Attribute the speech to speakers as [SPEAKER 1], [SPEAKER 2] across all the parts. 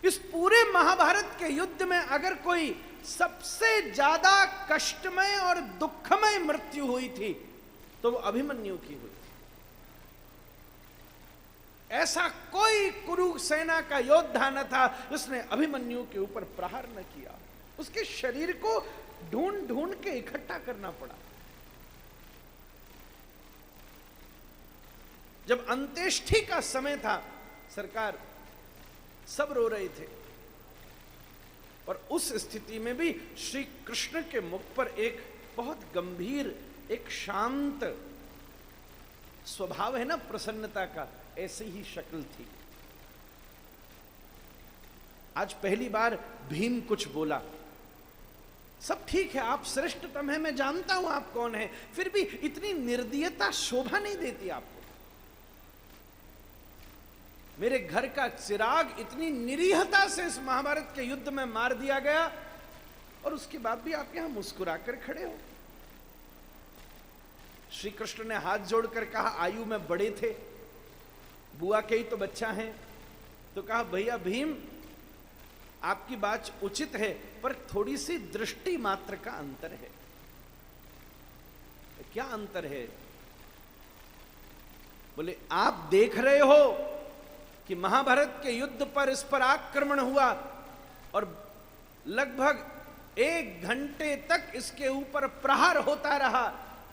[SPEAKER 1] इस पूरे महाभारत के युद्ध में अगर कोई सबसे ज्यादा कष्टमय और दुखमय मृत्यु हुई थी तो वो अभिमन्यु की हुई थी। ऐसा कोई कुरु सेना का योद्धा न था जिसने अभिमन्यु के ऊपर प्रहार न किया। उसके शरीर को ढूंढ ढूंढ के इकट्ठा करना पड़ा। जब अंत्येष्टि का समय था, सरकार सब रो रहे थे और उस स्थिति में भी श्री कृष्ण के मुख पर एक बहुत गंभीर, एक शांत स्वभाव है ना प्रसन्नता का, ऐसी ही शक्ल थी। आज पहली बार भीम कुछ बोला। सब ठीक है, आप श्रेष्ठतम है, मैं जानता हूं आप कौन है, फिर भी इतनी निर्दयता शोभा नहीं देती आपको। मेरे घर का चिराग इतनी निरीहता से इस महाभारत के युद्ध में मार दिया गया और उसके बाद भी आप यहां मुस्कुराकर खड़े हो। श्री कृष्ण ने हाथ जोड़कर कहा, आयु में बड़े थे, बुआ के ही तो बच्चा है, तो कहा भैया भीम आपकी बात उचित है, पर थोड़ी सी दृष्टि मात्र का अंतर है। क्या अंतर है? बोले आप देख रहे हो कि महाभारत के युद्ध पर इस पर आक्रमण हुआ और लगभग 1 घंटे तक इसके ऊपर प्रहार होता रहा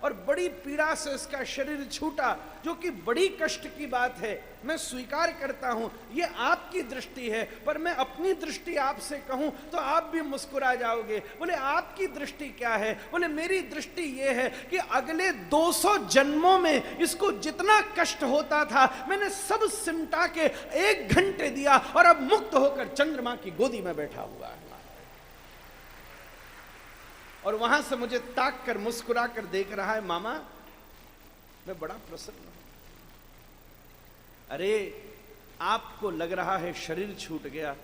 [SPEAKER 1] और बड़ी पीड़ा से इसका शरीर छूटा, जो कि बड़ी कष्ट की बात है। मैं स्वीकार करता हूं ये आपकी दृष्टि है, पर मैं अपनी दृष्टि आपसे कहूं तो आप भी मुस्कुरा जाओगे। बोले आपकी दृष्टि क्या है? बोले मेरी दृष्टि ये है कि अगले 200 जन्मों में इसको जितना कष्ट होता था मैंने सब सिमटा के 1 घंटे दिया और अब मुक्त होकर चंद्रमा की गोदी में बैठा हुआ है और वहां से मुझे ताक कर मुस्कुरा कर देख रहा है। मामा मैं बड़ा प्रसन्न हूं। अरे आपको लग रहा है शरीर छूट गया,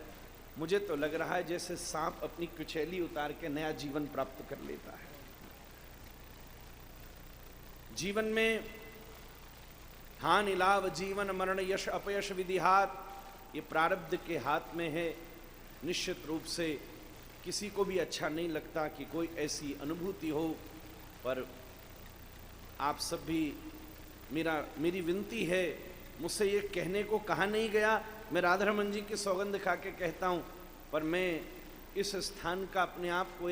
[SPEAKER 1] मुझे तो लग रहा है जैसे सांप अपनी कुचैली उतार के नया जीवन प्राप्त कर लेता है। जीवन में हानि लाभ, जीवन मरण, यश अपयश, विधि हाथ, ये प्रारब्ध के हाथ में है। निश्चित रूप से किसी को भी अच्छा नहीं लगता कि कोई ऐसी अनुभूति हो, पर आप सब भी मेरी विनती है, मुझसे ये कहने को कहा नहीं गया, मैं राधा रमन जी की सौगंध खा के कहता हूं, पर मैं इस स्थान का अपने आप को